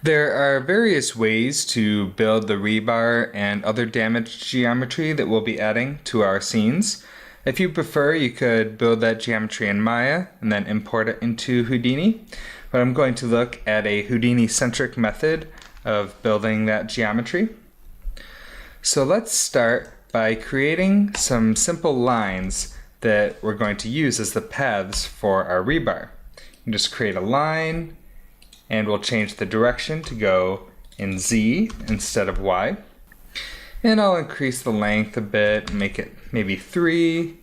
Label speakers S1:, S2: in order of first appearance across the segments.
S1: There are various ways to build the rebar and other damaged geometry that we'll be adding to our scenes. If you prefer, you could build that geometry in Maya and then import it into Houdini. But I'm going to look at a Houdini-centric method of building that geometry. So let's start by creating some simple lines that we're going to use as the paths for our rebar. You just create a line, and we'll change the direction to go in Z instead of Y. And I'll increase the length a bit, make it maybe 3,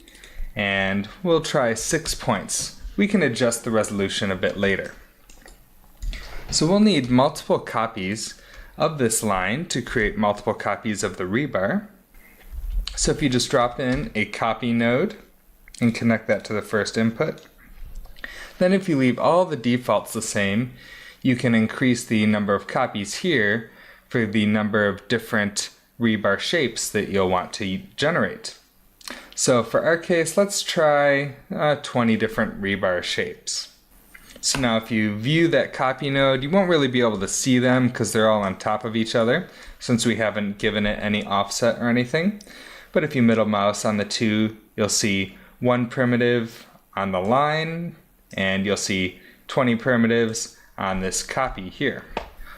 S1: and we'll try 6 points. We can adjust the resolution a bit later. So we'll need multiple copies of this line to create multiple copies of the rebar. So if you just drop in a copy node and connect that to the first input, then if you leave all the defaults the same, you can increase the number of copies here for the number of different rebar shapes that you'll want to generate. So for our case, let's try 20 different rebar shapes. So now if you view that copy node, you won't really be able to see them because they're all on top of each other since we haven't given it any offset or anything. But if you middle mouse on the two, you'll see one primitive on the line and you'll see 20 primitives on this copy here.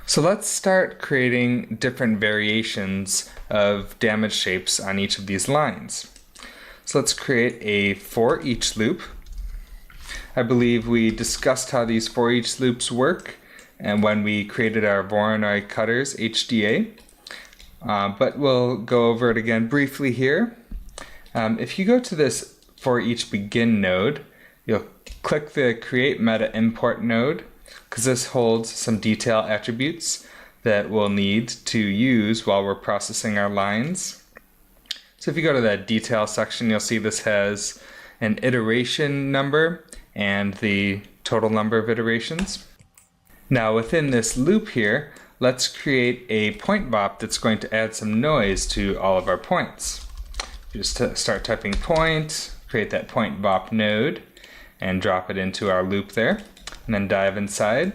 S1: So let's start creating different variations of damage shapes on each of these lines. So let's create a for each loop. I believe we discussed how these for each loops work and when we created our Voronoi cutters HDA, but we'll go over it again briefly here. If you go to this for each begin node, you'll click the create meta import node because this holds some detail attributes that we'll need to use while we're processing our lines. So if you go to that detail section, you'll see this has an iteration number and the total number of iterations. Now within this loop here, let's create a point bop that's going to add some noise to all of our points. Just start typing point, create that point bop node, and drop it into our loop there. And then dive inside.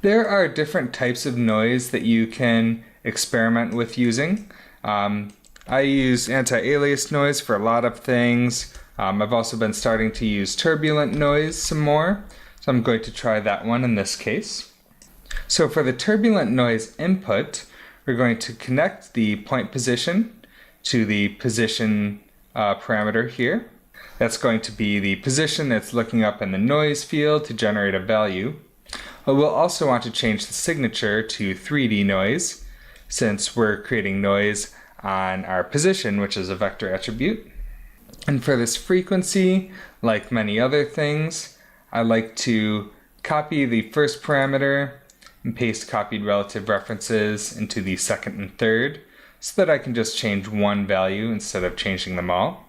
S1: There are different types of noise that you can experiment with using. I use anti-alias noise for a lot of things. I've also been starting to use turbulent noise some more, so I'm going to try that one in this case. So for the turbulent noise input, we're going to connect the point position to the position parameter here. That's going to be the position that's looking up in the noise field to generate a value. But we'll also want to change the signature to 3D noise since we're creating noise on our position, which is a vector attribute. And for this frequency, like many other things, I like to copy the first parameter and paste copied relative references into the second and third so that I can just change one value instead of changing them all.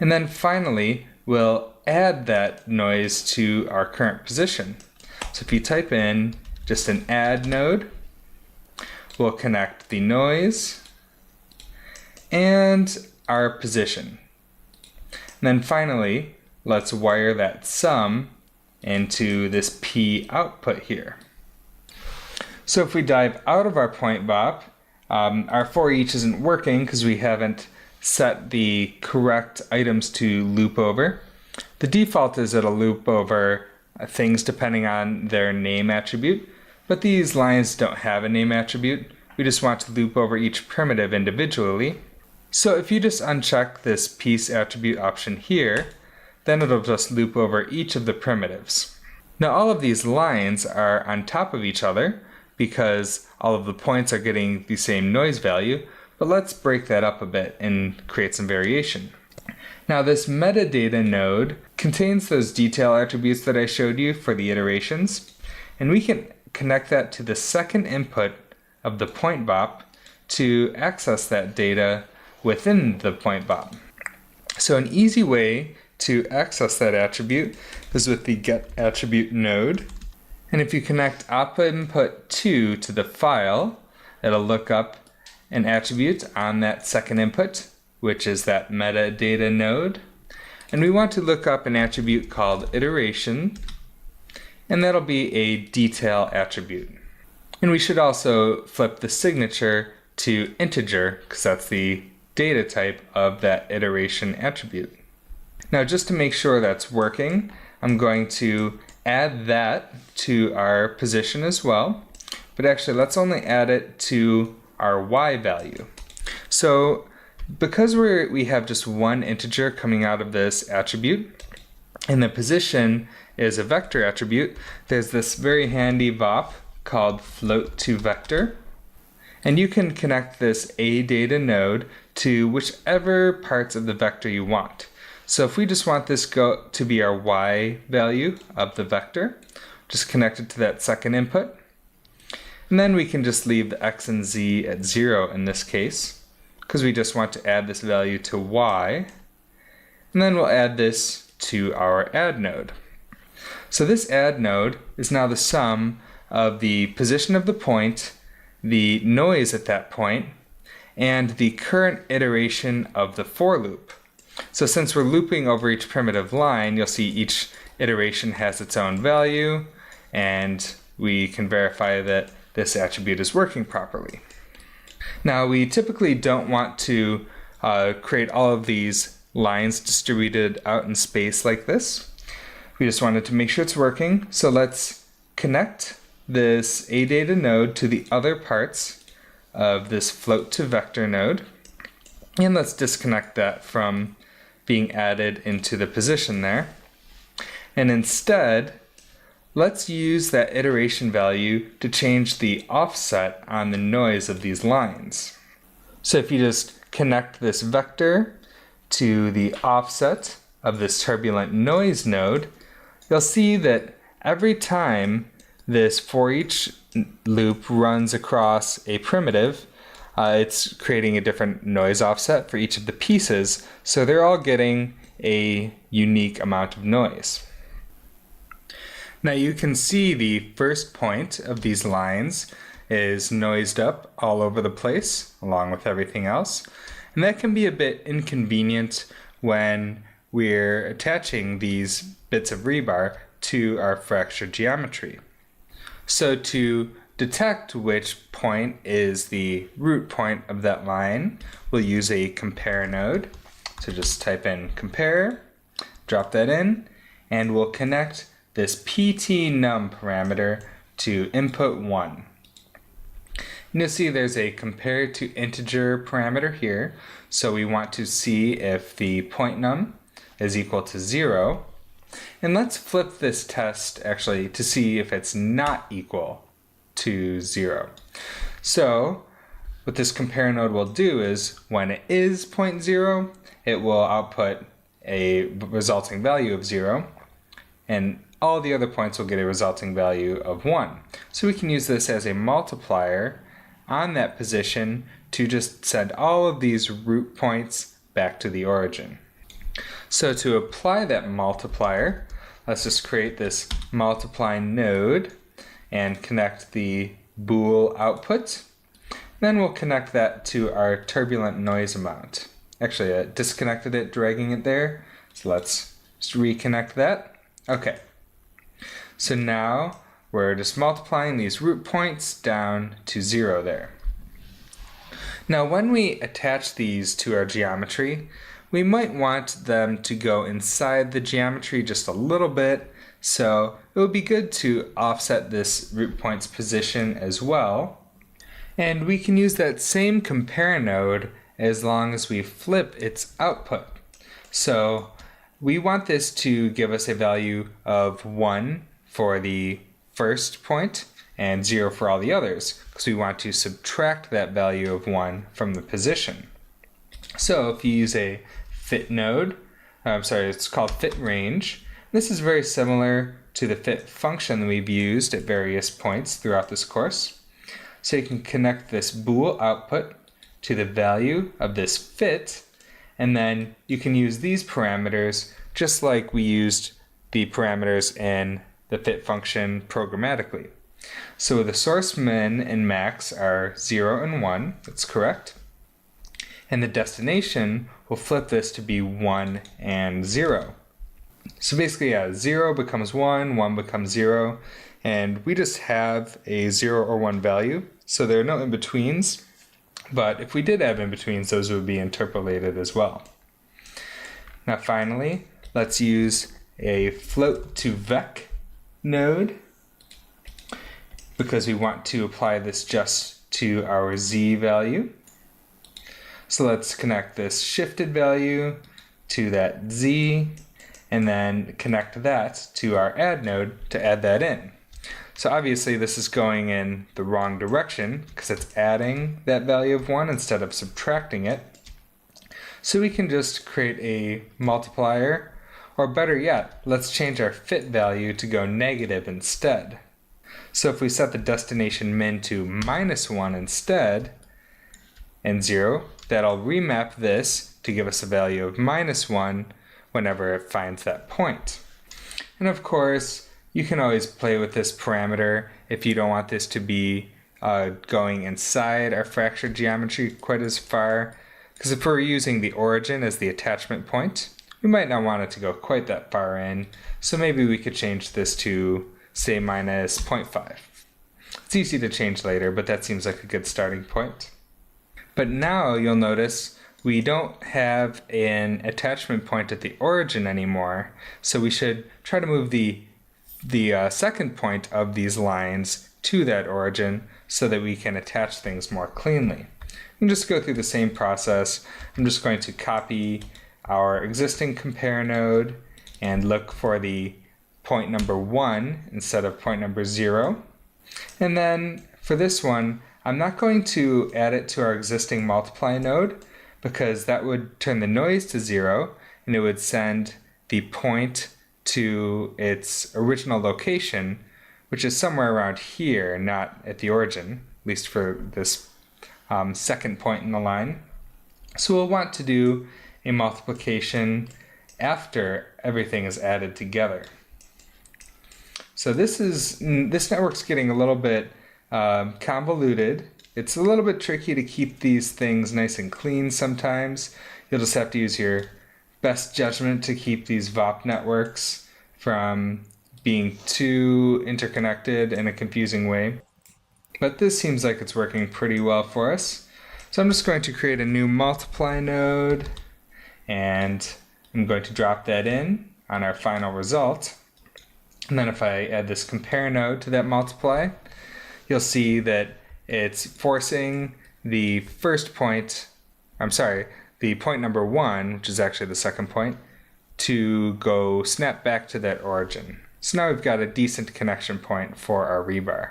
S1: And then finally, we'll add that noise to our current position. So if you type in just an add node, we'll connect the noise and our position. And then finally, let's wire that sum into this P output here. So if we dive out of our point bop, our for each isn't working because we haven't set the correct items to loop over. The default is it'll loop over things depending on their name attribute, but these lines don't have a name attribute. We just want to loop over each primitive individually. So if you just uncheck this piece attribute option here, then it'll just loop over each of the primitives. Now all of these lines are on top of each other because all of the points are getting the same noise value, but let's break that up a bit and create some variation. Now this metadata node contains those detail attributes that I showed you for the iterations, and we can connect that to the second input of the point bop to access that data within the point bop. So an easy way to access that attribute is with the get attribute node. And if you connect oppa input 2 to the file, it'll look up an attribute on that second input, which is that metadata node. And we want to look up an attribute called iteration, and that'll be a detail attribute. And we should also flip the signature to integer because that's the data type of that iteration attribute. Now just to make sure that's working, I'm going to add that to our position as well. But actually let's only add it to our y value. So because we have just one integer coming out of this attribute, and the position is a vector attribute, there's this very handy VOP called float to vector. And you can connect this AData node to whichever parts of the vector you want. So if we just want this to be our y value of the vector, just connect it to that second input. And then we can just leave the x and z at 0 in this case, because we just want to add this value to y. And then we'll add this to our add node. So this add node is now the sum of the position of the point, the noise at that point, and the current iteration of the for loop. So since we're looping over each primitive line, you'll see each iteration has its own value, and we can verify that this attribute is working properly. Now we typically don't want to create all of these lines distributed out in space like this. We just wanted to make sure it's working, so let's connect this AData node to the other parts of this float to vector node, and let's disconnect that from being added into the position there. And instead, let's use that iteration value to change the offset on the noise of these lines. So if you just connect this vector to the offset of this turbulent noise node, you'll see that every time this for each loop runs across a primitive, it's creating a different noise offset for each of the pieces, so they're all getting a unique amount of noise. Now you can see the first point of these lines is noised up all over the place, along with everything else, and that can be a bit inconvenient when we're attaching these bits of rebar to our fracture geometry. So to detect which point is the root point of that line, we'll use a compare node. So just type in compare, drop that in, and we'll connect this pt_num parameter to input 1. And you'll see there's a compare to integer parameter here, so we want to see if the point num is equal to 0. And let's flip this test actually to see if it's not equal to 0. So what this compare node will do is when it is 0.0, it will output a resulting value of 0, and all the other points will get a resulting value of 1. So we can use this as a multiplier on that position to just send all of these root points back to the origin. So to apply that multiplier, let's just create this multiply node and connect the bool output. Then we'll connect that to our turbulent noise amount. Actually, I disconnected it, dragging it there. So let's just reconnect that. Okay. So now we're just multiplying these root points down to 0 there. Now when we attach these to our geometry, we might want them to go inside the geometry just a little bit, so it would be good to offset this root point's position as well. And we can use that same compare node as long as we flip its output. So we want this to give us a value of 1 for the first point and 0 for all the others, because we want to subtract that value of 1 from the position. So if you use a fit node, it's called fit range. This is very similar to the fit function that we've used at various points throughout this course. So you can connect this bool output to the value of this fit, and then you can use these parameters just like we used the parameters in the fit function programmatically. So the source min and max are 0 and 1, that's correct. And the destination will flip this to be 1 and 0. So basically, 0 becomes 1, 1 becomes 0. And we just have a 0 or 1 value, so there are no in-betweens. But if we did have in-betweens, those would be interpolated as well. Now finally, let's use a float to vec node because we want to apply this just to our z value. So let's connect this shifted value to that z, and then connect that to our add node to add that in. So obviously this is going in the wrong direction because it's adding that value of 1 instead of subtracting it. So we can just create a multiplier, or better yet, let's change our fit value to go negative instead. So if we set the destination min to -1 instead, and 0, that'll remap this to give us a value of -1 whenever it finds that point. And of course, you can always play with this parameter if you don't want this to be going inside our fractured geometry quite as far. Because if we're using the origin as the attachment point, we might not want it to go quite that far in. So maybe we could change this to, say, -0.5. It's easy to change later, but that seems like a good starting point. But now you'll notice we don't have an attachment point at the origin anymore, so we should try to move the second point of these lines to that origin so that we can attach things more cleanly. And just go through the same process. I'm just going to copy our existing compare node and look for the point number 1 instead of point number 0. And then for this one, I'm not going to add it to our existing multiply node because that would turn the noise to 0 and it would send the point to its original location, which is somewhere around here, not at the origin, at least for this second point in the line. So we'll want to do a multiplication after everything is added together. So this network's getting a little bit convoluted. It's a little bit tricky to keep these things nice and clean sometimes. You'll just have to use your best judgment to keep these VOP networks from being too interconnected in a confusing way. But this seems like it's working pretty well for us. So I'm just going to create a new multiply node, and I'm going to drop that in on our final result. And then if I add this compare node to that multiply, you'll see that it's forcing the first point, the point number 1, which is actually the second point, to go snap back to that origin. So now we've got a decent connection point for our rebar.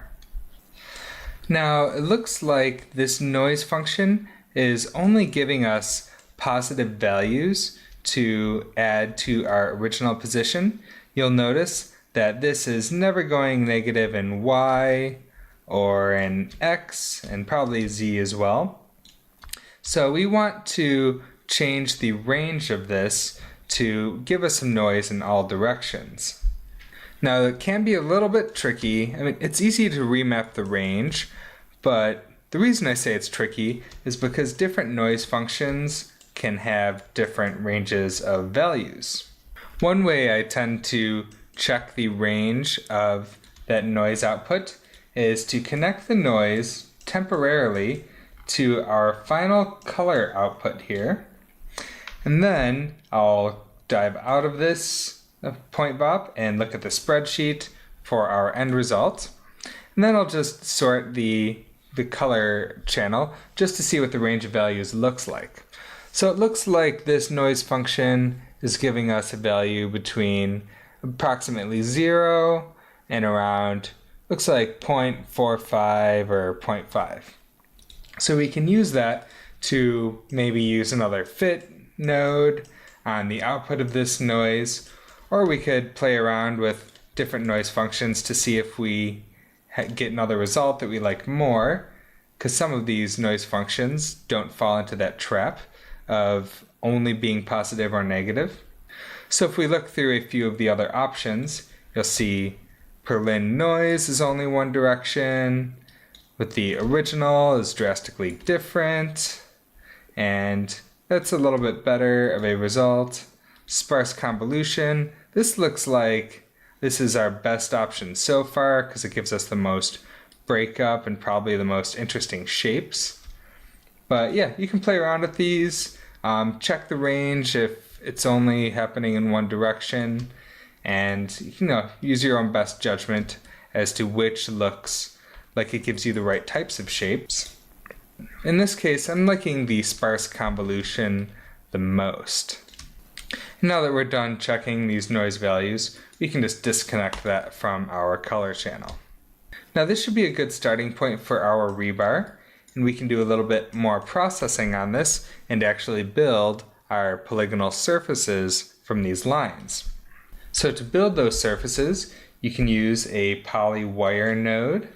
S1: Now it looks like this noise function is only giving us positive values to add to our original position. You'll notice that this is never going negative in y or in x and probably z as well. So we want to change the range of this to give us some noise in all directions. Now it can be a little bit tricky. I mean, it's easy to remap the range, but the reason I say it's tricky is because different noise functions can have different ranges of values. One way I tend to check the range of that noise output is to connect the noise temporarily to our final color output here. And then I'll dive out of this point VOP and look at the spreadsheet for our end result. And then I'll just sort the color channel just to see what the range of values looks like. So it looks like this noise function is giving us a value between approximately 0 and around, looks like 0.45 or 0.5. So we can use that to maybe use another fit node on the output of this noise, or we could play around with different noise functions to see if we get another result that we like more, because some of these noise functions don't fall into that trap of only being positive or negative. So if we look through a few of the other options, you'll see per-lin noise is only one direction, with the original is drastically different, and that's a little bit better of a result. Sparse convolution, this looks like This is our best option so far because it gives us the most breakup and probably the most interesting shapes. But yeah, you can play around with these, check the range if it's only happening in one direction, and use your own best judgment as to which looks like it gives you the right types of shapes. In this case, I'm liking the sparse convolution the most. Now that we're done checking these noise values, we can just disconnect that from our color channel. Now this should be a good starting point for our rebar, and we can do a little bit more processing on this and actually build our polygonal surfaces from these lines. So to build those surfaces, you can use a poly wire node,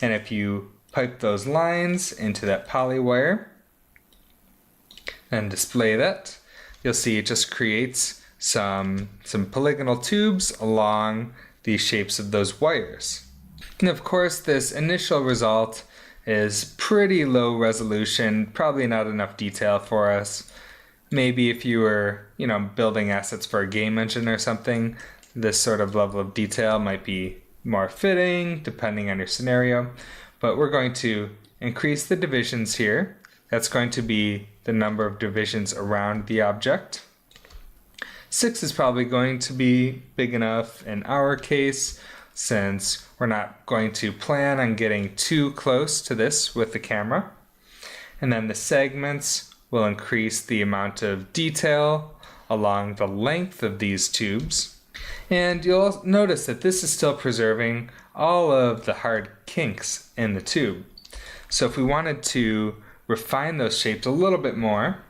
S1: and if you pipe those lines into that poly wire and display that, you'll see it just creates some polygonal tubes along the shapes of those wires. And of course, this initial result is pretty low resolution, probably not enough detail for us. Maybe if you were, building assets for a game engine or something, this sort of level of detail might be more fitting depending on your scenario. But we're going to increase the divisions here. That's going to be the number of divisions around the object. 6 is probably going to be big enough in our case, since we're not going to plan on getting too close to this with the camera. And then the segments will increase the amount of detail along the length of these tubes. And you'll notice that this is still preserving all of the hard kinks in the tube. So if we wanted to refine those shapes a little bit more,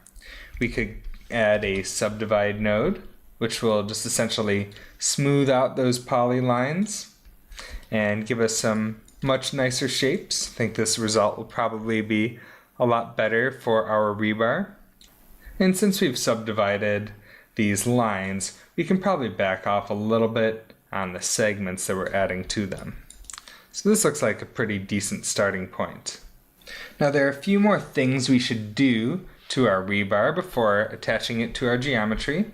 S1: we could add a subdivide node, which will just essentially smooth out those poly lines and give us some much nicer shapes. I think this result will probably be a lot better for our rebar. And since we've subdivided these lines, we can probably back off a little bit on the segments that we're adding to them. So this looks like a pretty decent starting point. Now there are a few more things we should do to our rebar before attaching it to our geometry.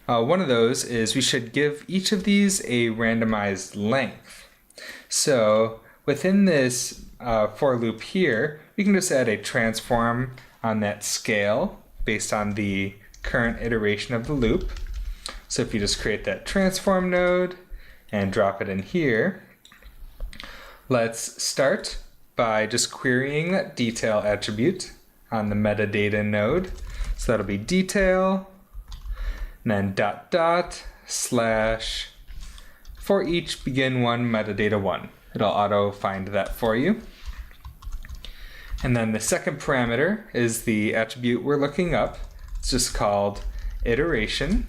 S1: One of those is we should give each of these a randomized length. So within this for loop here, we can just add a transform on that scale based on the current iteration of the loop. So if you just create that transform node and drop it in here, let's start by just querying that detail attribute on the metadata node. So that'll be detail, and then dot dot slash for each begin one metadata 1. It'll auto find that for you. And then the second parameter is the attribute we're looking up. It's just called iteration.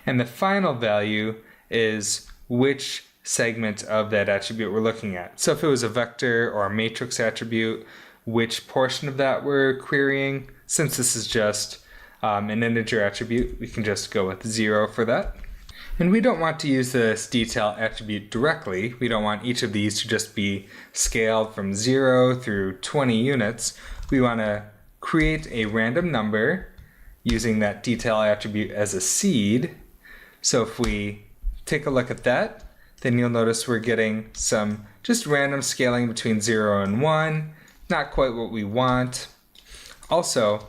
S1: And the final value is which segment of that attribute we're looking at. So if it was a vector or a matrix attribute, which portion of that we're querying. Since this is just an integer attribute, we can just go with 0 for that. And we don't want to use this detail attribute directly. We don't want each of these to just be scaled from 0 through 20 units. We want to create a random number using that detail attribute as a seed. So if we take a look at that, then you'll notice we're getting some just random scaling between 0 and 1. Not quite what we want. Also,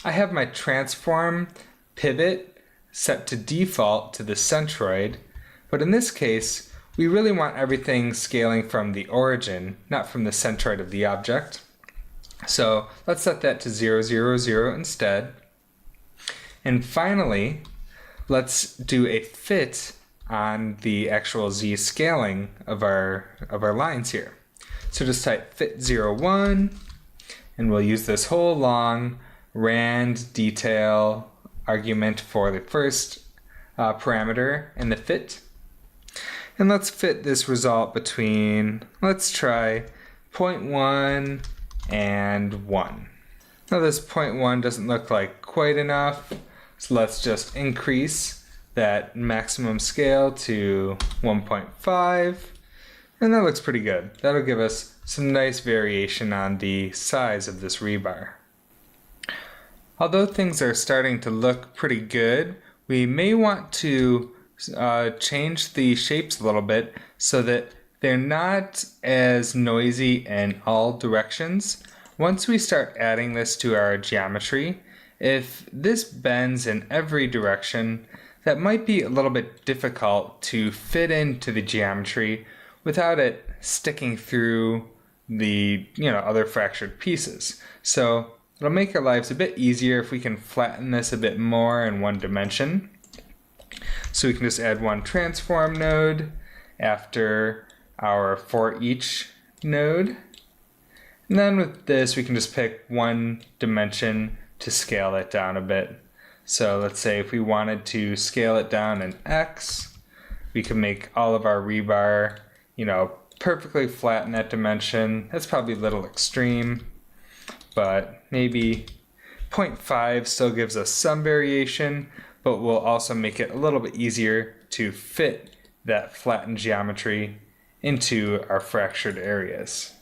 S1: I have my transform pivot set to default to the centroid, but in this case, we really want everything scaling from the origin, not from the centroid of the object. So let's set that to 0, 0, 0 instead. And finally, let's do a fit on the actual Z scaling of our lines here. So just type fit 0, 1, and we'll use this whole long rand detail argument for the first parameter in the fit. And let's fit this result between, let's try 0.1 and 1. Now this 0.1 doesn't look like quite enough, so let's just increase that maximum scale to 1.5, and that looks pretty good. That'll give us some nice variation on the size of this rebar. Although things are starting to look pretty good, we may want to change the shapes a little bit so that they're not as noisy in all directions. Once we start adding this to our geometry, if this bends in every direction, that might be a little bit difficult to fit into the geometry without it sticking through the other fractured pieces. So it'll make our lives a bit easier if we can flatten this a bit more in one dimension. So we can just add one transform node after our for each node. And then with this, we can just pick one dimension to scale it down a bit. So let's say if we wanted to scale it down in X, we can make all of our rebar, perfectly flat in that dimension. That's probably a little extreme, but maybe 0.5 still gives us some variation, but will also make it a little bit easier to fit that flattened geometry into our fractured areas.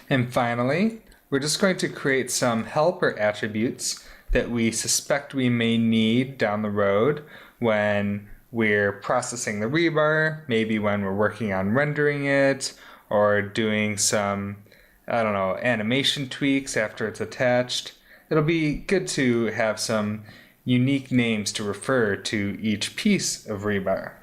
S1: And finally, we're just going to create some helper attributes that we suspect we may need down the road when we're processing the rebar, maybe when we're working on rendering it, or doing some, animation tweaks after it's attached. It'll be good to have some unique names to refer to each piece of rebar.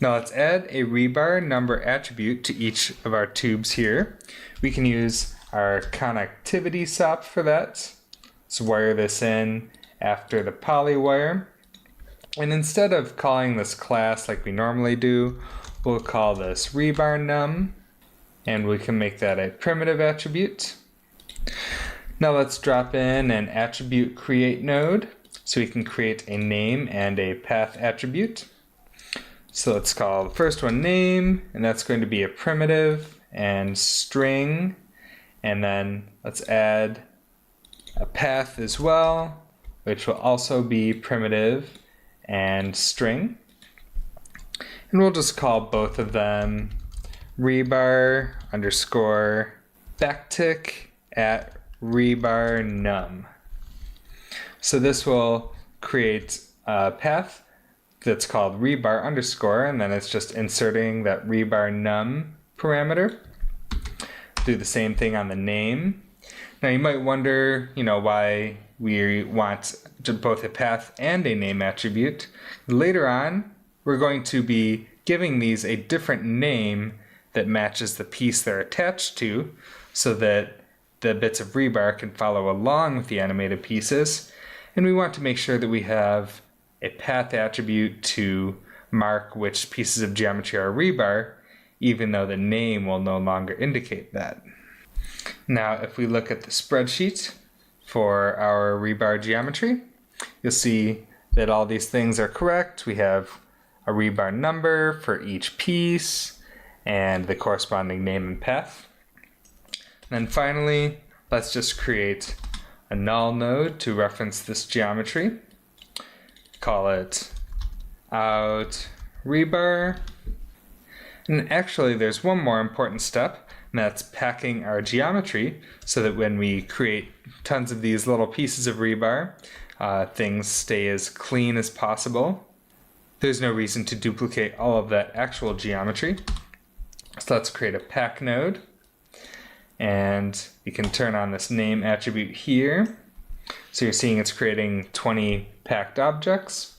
S1: Now let's add a rebar number attribute to each of our tubes here. We can use our connectivity SOP for that. Let's wire this in after the poly wire. And instead of calling this class like we normally do, we'll call this rebar num, and we can make that a primitive attribute. Now let's drop in an attribute create node so we can create a name and a path attribute. So let's call the first one name, and that's going to be a primitive and string. And then let's add a path as well, which will also be primitive and string. And we'll just call both of them rebar underscore backtick at rebar num. So this will create a path that's called rebar underscore, and then it's just inserting that rebar num parameter. Do the same thing on the name. Now you might wonder, why we want both a path and a name attribute. Later on, we're going to be giving these a different name that matches the piece they're attached to, so that the bits of rebar can follow along with the animated pieces. And we want to make sure that we have a path attribute to mark which pieces of geometry are rebar, even though the name will no longer indicate that. Now, if we look at the spreadsheet for our rebar geometry, you'll see that all these things are correct. We have a rebar number for each piece and the corresponding name and path. And then finally, let's just create a null node to reference this geometry. Call it out rebar. And actually, there's one more important step, and that's packing our geometry so that when we create tons of these little pieces of rebar, things stay as clean as possible. There's no reason to duplicate all of that actual geometry. So let's create a pack node. And you can turn on this name attribute here. So you're seeing it's creating 20 packed objects.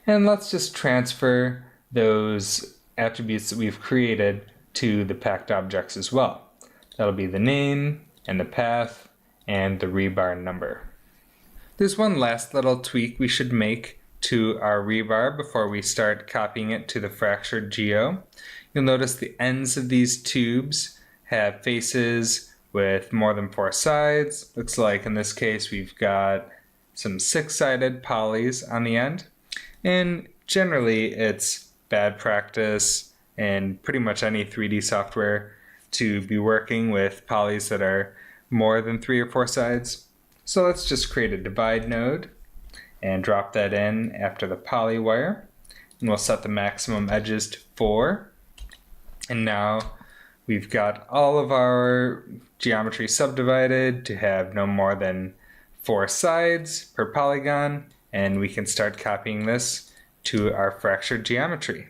S1: And let's just transfer those attributes that we've created to the packed objects as well. That'll be the name and the path and the rebar number. There's one last little tweak we should make to our rebar before we start copying it to the fractured geo. You'll notice the ends of these tubes have faces with more than 4 sides. Looks like in this case we've got some 6-sided polys on the end. And generally it's bad practice in pretty much any 3D software to be working with polys that are more than 3 or 4 sides. So let's just create a divide node and drop that in after the poly wire. And we'll set the maximum edges to 4. And now we've got all of our geometry subdivided to have no more than 4 sides per polygon, and we can start copying this to our fractured geometry.